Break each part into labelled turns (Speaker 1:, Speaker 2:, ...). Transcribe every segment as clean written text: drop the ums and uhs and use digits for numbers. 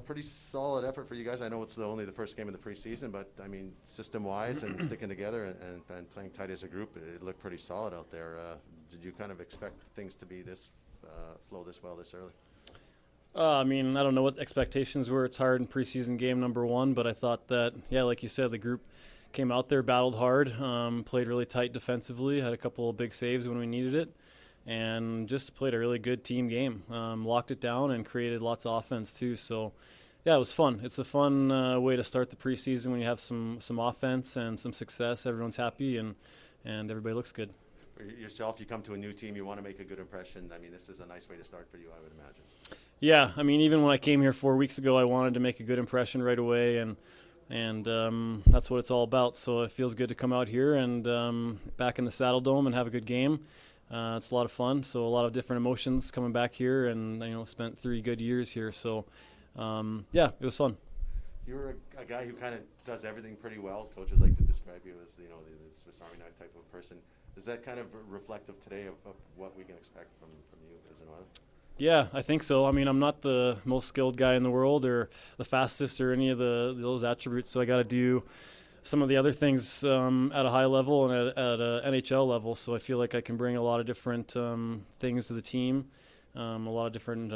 Speaker 1: pretty solid effort for you guys. I know it's only the first game of the preseason, but I mean, system-wise and sticking together and playing tight as a group, it looked pretty solid out there. Did you kind of expect things to be this flow this well this early?
Speaker 2: I mean, I don't know what expectations were. It's hard in preseason game number one, but I thought that, yeah, like you said, the group came out there, battled hard, played really tight defensively, had a couple of big saves when we needed it, and just played a really good team game. Locked it down and created lots of offense too. So, yeah, it was fun. It's a fun way to start the preseason when you have some offense and some success. Everyone's happy and everybody looks good.
Speaker 1: For yourself, you come to a new team, you want to make a good impression. I mean, this is a nice way to start for you, I would imagine.
Speaker 2: Yeah, I mean, even when I came here 4 weeks ago, I wanted to make a good impression right away, and that's what it's all about. So it feels good to come out here and back in the Saddle Dome and have a good game. It's a lot of fun. So a lot of different emotions coming back here, and spent 3 good years here. So yeah, it was fun.
Speaker 1: You're a guy who kind of does everything pretty well. Coaches like to describe you as the Swiss Army knife type of person. Is that kind of reflective today of what we can expect from you as an Oiler?
Speaker 2: Yeah, I think so. I mean, I'm not the most skilled guy in the world or the fastest or any of those attributes, so I got to do some of the other things at a high level and at a NHL level. So I feel like I can bring a lot of different things to the team, a lot of different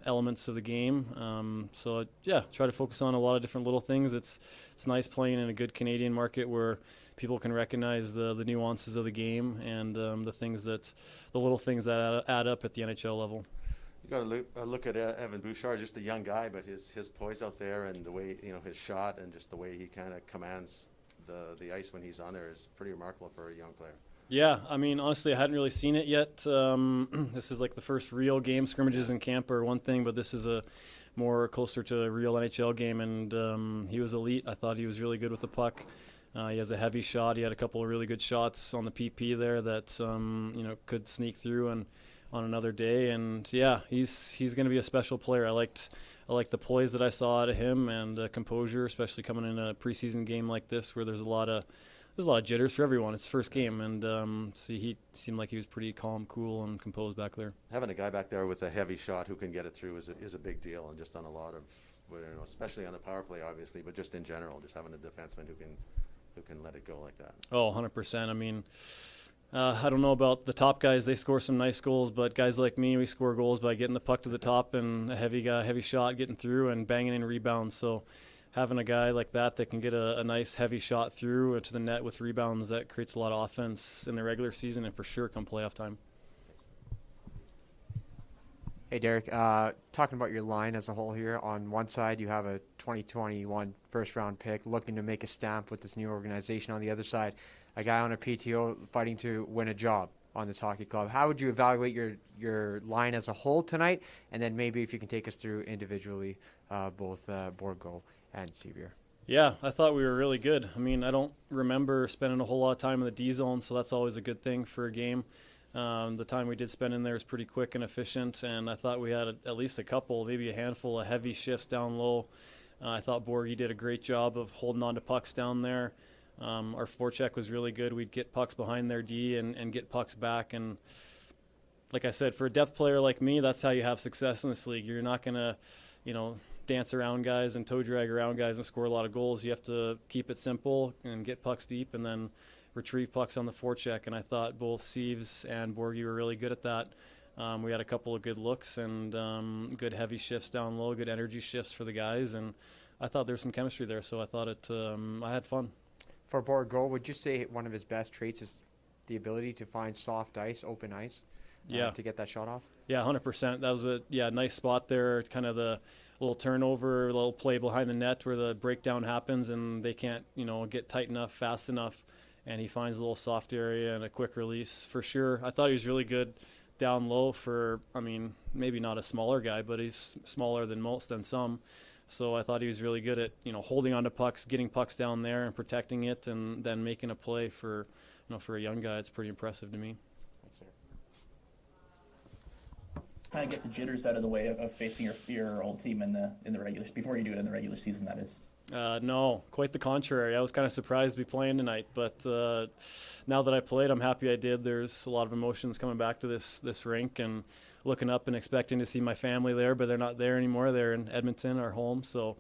Speaker 2: elements of the game. So yeah, try to focus on a lot of different little things. It's nice playing in a good Canadian market where people can recognize the nuances of the game and the little things that add up at the NHL level.
Speaker 1: You got to look at Evan Bouchard, just a young guy, but his poise out there and the way his shot and just the way he kind of commands the ice when he's on there is pretty remarkable for a young player.
Speaker 2: Yeah, I mean, honestly, I hadn't really seen it yet. This is like the first real game. Scrimmages in camp are one thing, but this is a more closer to a real NHL game, and he was elite. I thought he was really good with the puck. He has a heavy shot. He had a couple of really good shots on the PP there that could sneak through and on another day. And yeah, he's going to be a special player. I liked the poise that I saw out of him and composure, especially coming in a preseason game like this where there's a lot of jitters for everyone. It's first game, and so he seemed like he was pretty calm, cool, and composed back there.
Speaker 1: Having a guy back there with a heavy shot who can get it through is a big deal, and just on a lot of, especially on the power play, obviously, but just in general, just having a defenseman who can let it go like that.
Speaker 2: Oh, 100%. I mean, I don't know about the top guys. They score some nice goals, but guys like me, we score goals by getting the puck to the top and a heavy shot, getting through and banging in rebounds. So having a guy like that can get a nice heavy shot through to the net with rebounds, that creates a lot of offense in the regular season and for sure come playoff time.
Speaker 3: Hey, Derek, talking about your line as a whole here, on one side you have a 2021 first-round pick looking to make a stamp with this new organization. On the other side, a guy on a PTO fighting to win a job on this hockey club. How would you evaluate your line as a whole tonight? And then maybe if you can take us through individually both Bourgault and Sevier.
Speaker 2: Yeah, I thought we were really good. I mean, I don't remember spending a whole lot of time in the D zone, so that's always a good thing for a game. The time we did spend in there was pretty quick and efficient, and I thought we had at least a couple, maybe a handful of heavy shifts down low. I thought Borgie did a great job of holding on to pucks down there. Our forecheck was really good. We'd get pucks behind their D and get pucks back. And like I said, for a depth player like me, that's how you have success in this league. You're not going to, dance around guys and toe drag around guys and score a lot of goals. You have to keep it simple and get pucks deep and then retrieve pucks on the forecheck. And I thought both Sieves and Borgie were really good at that. We had a couple of good looks and good heavy shifts down low, good energy shifts for the guys. And I thought there was some chemistry there, so I thought I had fun.
Speaker 3: For Bourgault, would you say one of his best traits is the ability to find soft ice, open ice, to get that shot off? Yeah,
Speaker 2: 100%. That was a nice spot there, kind of the little turnover, little play behind the net where the breakdown happens and they can't, get tight enough, fast enough, and he finds a little soft area and a quick release for sure. I thought he was really good down low for, maybe not a smaller guy, but he's smaller than some. So I thought he was really good at, holding onto pucks, getting pucks down there and protecting it and then making a play for a young guy. It's pretty impressive to me.
Speaker 3: Thanks, sir.
Speaker 4: Kind of get the jitters out of the way of facing your old team in the regular, before you do it in the regular season, that is.
Speaker 2: No, quite the contrary. I was kind of surprised to be playing tonight, but now that I played, I'm happy I did. There's a lot of emotions coming back to this rink, and looking up and expecting to see my family there, but they're not there anymore. They're in Edmonton, our home. So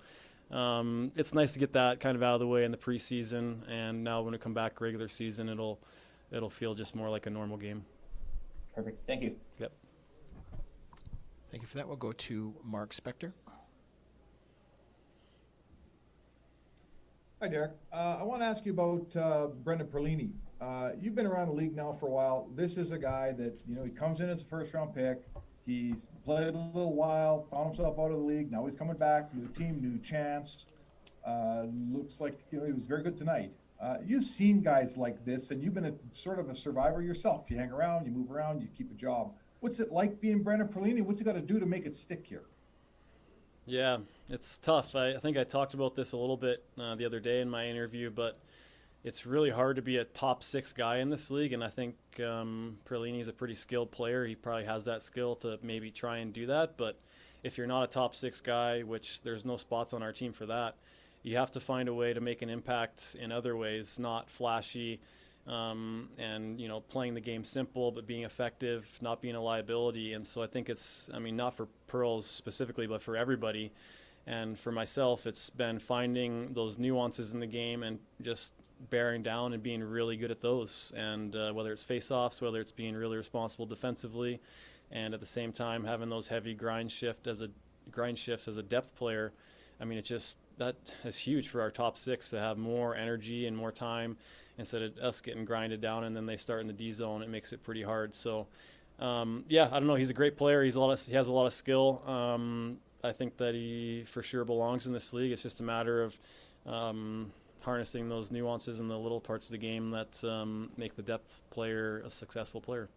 Speaker 2: it's nice to get that kind of out of the way in the preseason, and now when we come back regular season, it'll feel just more like a normal game.
Speaker 4: Perfect. Thank you.
Speaker 2: Yep.
Speaker 5: Thank you for that. We'll go to Mark Spector.
Speaker 6: Hi, Derek. I want to ask you about Brendan Perlini. You've been around the league now for a while. This is a guy that, he comes in as a first-round pick. He's played a little while, found himself out of the league. Now he's coming back, new team, new chance. Looks like, he was very good tonight. You've seen guys like this, and you've been sort of a survivor yourself. You hang around, you move around, you keep a job. What's it like being Brendan Perlini? What's he got to do to make it stick here?
Speaker 2: Yeah, it's tough. I think I talked about this a little bit the other day in my interview, but it's really hard to be a top 6 guy in this league, and I think Perlini is a pretty skilled player. He probably has that skill to maybe try and do that, but if you're not a top 6 guy, which there's no spots on our team for that, you have to find a way to make an impact in other ways, not flashy, and playing the game simple but being effective, not being a liability. And so I think it's, not for Pearls specifically, but for everybody. And for myself, it's been finding those nuances in the game and just bearing down and being really good at those. And whether it's face-offs, whether it's being really responsible defensively, and at the same time having those heavy grind shifts as a depth player. That is huge for our top 6 to have more energy and more time instead of us getting grinded down and then they start in the D zone. It makes it pretty hard. So, I don't know. He's a great player. He has a lot of skill. I think that he for sure belongs in this league. It's just a matter of harnessing those nuances and the little parts of the game that make the depth player a successful player.